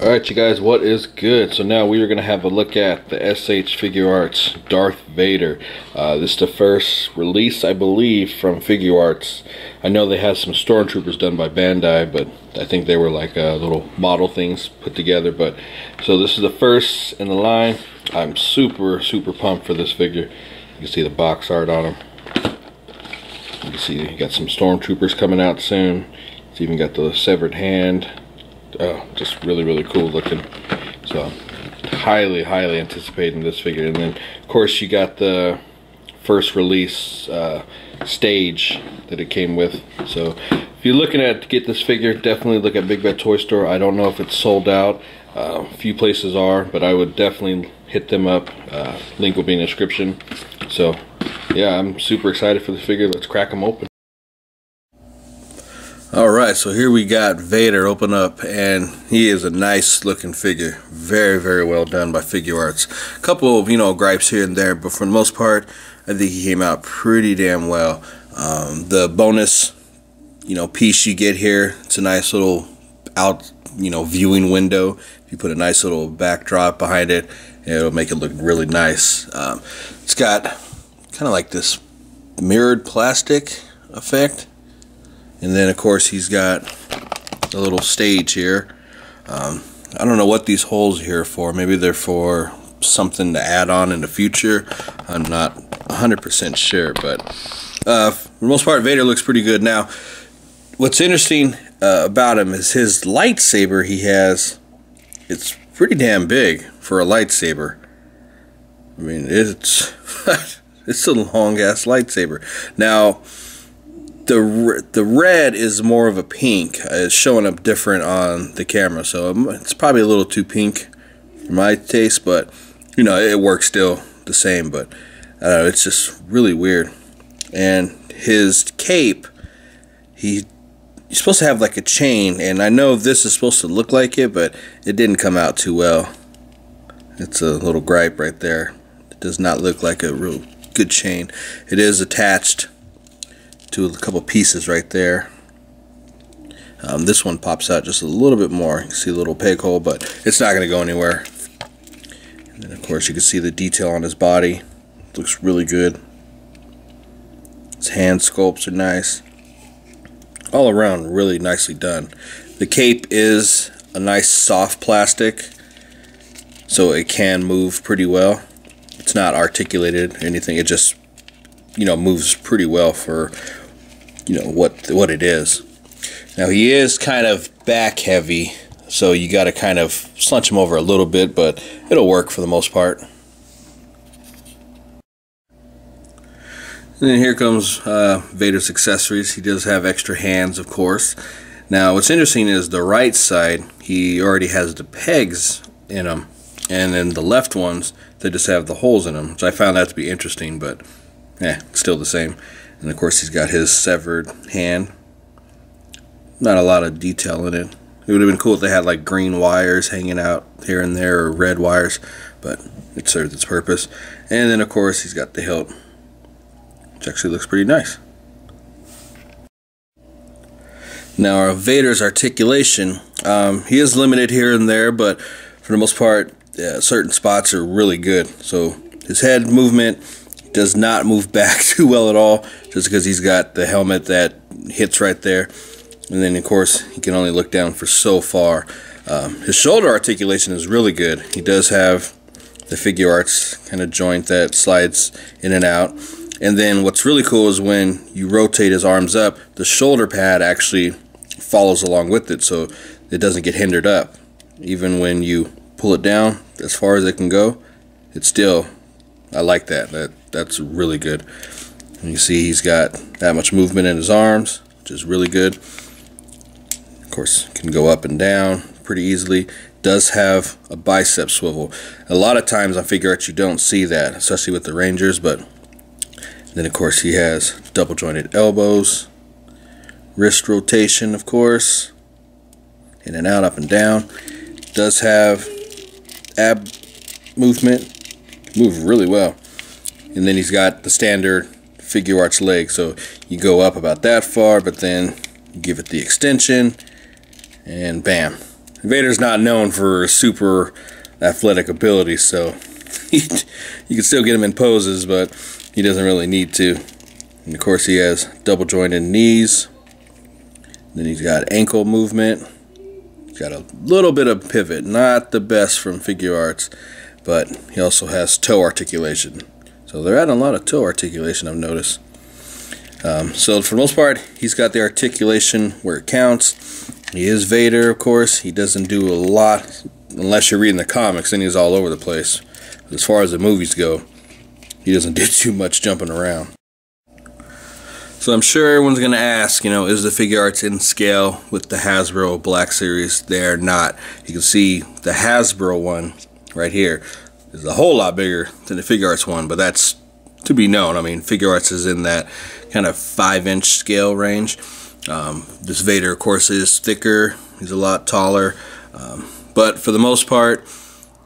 Alright you guys, what is good? So now we are going to have a look at the S.H.Figuarts Darth Vader. This is the first release, I believe, from Figuarts. I know they had some Stormtroopers done by Bandai, but I think they were like little model things put together. But so this is the first in the line. I'm super pumped for this figure. You can see the box art on him. You can see you got some Stormtroopers coming out soon. It's even got the severed hand. Oh, just really cool looking. So highly anticipating this figure. And then of course you got the first release stage that it came with. So if you're looking to get this figure, definitely look at Big Bad Toy Store. I don't know if it's sold out. A few places are, but I would definitely hit them up. Link will be in the description. So yeah, I'm super excited for the figure. Let's crack them open. Alright, so here we got Vader open up, and he is a nice looking figure. Very well done by Figuarts. A couple of, gripes here and there, but for the most part, I think he came out pretty damn well. The bonus, piece you get here, it's a nice little viewing window. If you put a nice little backdrop behind it, it'll make it look really nice. It's got kind of like this mirrored plastic effect. And then of course he's got a little stage here. I don't know what these holes are here for. Maybe they're for something to add on in the future. I'm not 100% sure, but for the most part Vader looks pretty good. Now what's interesting about him is his lightsaber he has. It's pretty damn big for a lightsaber. I mean, it's it's a long ass lightsaber. Now the red is more of a pink. It's showing up different on the camera, so it's probably a little too pink for my taste, but it works still the same. But it's just really weird. And his cape, he's supposed to have like a chain, and I know this is supposed to look like it, but it didn't come out too well. It's a little gripe right there. It does not look like a real good chain. It is attached to a couple pieces right there. This one pops out just a little bit more. You can see a little peg hole, but it's not going to go anywhere. And then of course you can see the detail on his body. It looks really good. His hand sculpts are nice. All around really nicely done. The cape is a nice soft plastic, so it can move pretty well. It's not articulated or anything. It just moves pretty well for what it is. Now he is kind of back heavy, so you got to kind of slunch him over a little bit, but it'll work for the most part. And then here comes Vader's accessories. He does have extra hands, of course. Now what's interesting is the right side, he already has the pegs in them, and then the left ones, they just have the holes in them, which I found that to be interesting, but still the same. And of course he's got his severed hand. Not a lot of detail in it. It would have been cool if they had like green wires hanging out here and there, or red wires, but it serves its purpose. And then of course he's got the hilt, which actually looks pretty nice. Now our Vader's articulation, he is limited here and there, but for the most part certain spots are really good. So his head movement does not move back too well at all, just because he's got the helmet that hits right there. And then of course he can only look down for so far. His shoulder articulation is really good. He does have the Figuarts kind of joint that slides in and out. And then what's really cool is when you rotate his arms up, the shoulder pad actually follows along with it, so it doesn't get hindered up. Even when you pull it down as far as it can go, it's still, I like that. That's really good. And you see he's got that much movement in his arms, which is really good. Of course, can go up and down pretty easily. Does have a bicep swivel. A lot of times on Figuarts you don't see that, especially with the Rangers, but then of course he has double jointed elbows, wrist rotation, of course, in and out, up and down. Does have ab movement, move really well. And then he's got the standard Figuarts leg, so you go up about that far, but then you give it the extension, and bam, Vader's not known for super athletic ability, so you can still get him in poses, but he doesn't really need to. And of course he has double jointed knees. Then he's got ankle movement. He's got a little bit of pivot, not the best from Figuarts, but he also has toe articulation. So they're adding a lot of toe articulation, I've noticed. So for the most part, he's got the articulation where it counts. He is Vader, of course. He doesn't do a lot, unless you're reading the comics, then he's all over the place. But as far as the movies go, he doesn't do too much jumping around. So I'm sure everyone's going to ask, is the Figuarts in scale with the Hasbro Black Series? They're not. You can see the Hasbro one right here is a whole lot bigger than the Figuarts one, but that's to be known. I mean, Figuarts is in that kind of 5-inch scale range. This Vader, of course, is thicker. He's a lot taller. But for the most part,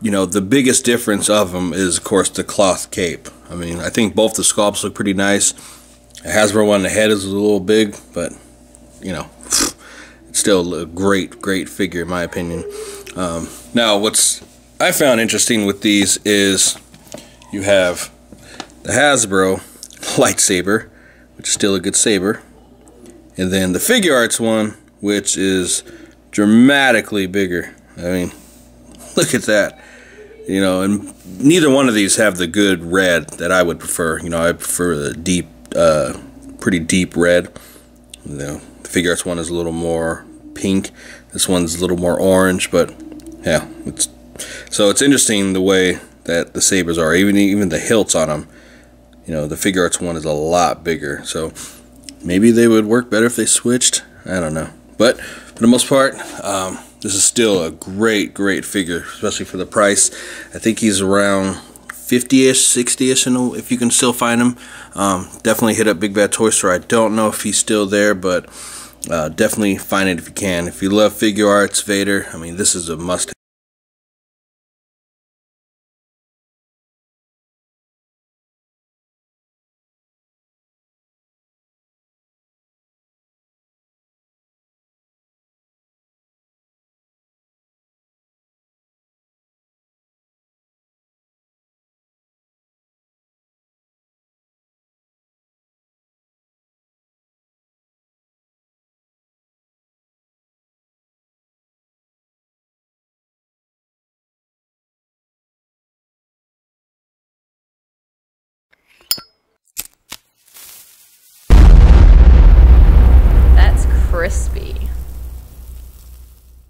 the biggest difference of them is, of course, the cloth cape. I mean, I think both the sculpts look pretty nice. The Hasbro one, the head is a little big, but, it's still a great figure, in my opinion. Now, what's I found interesting with these is you have the Hasbro lightsaber, which is still a good saber, and then the Figuarts one, which is dramatically bigger. I mean, look at that. And neither one of these have the good red that I would prefer. I prefer the deep, pretty deep red. The Figuarts one is a little more pink. This one's a little more orange, but yeah, so it's interesting the way that the sabers are. Even the hilts on them. The Figuarts one is a lot bigger. So maybe they would work better if they switched. I don't know. But for the most part, this is still a great figure, especially for the price. I think he's around 50-ish, 60-ish, if you can still find him. Definitely hit up Big Bad Toy Store. I don't know if he's still there, but definitely find it if you can. If you love Figuarts, Vader, I mean, this is a must-have. That's crispy.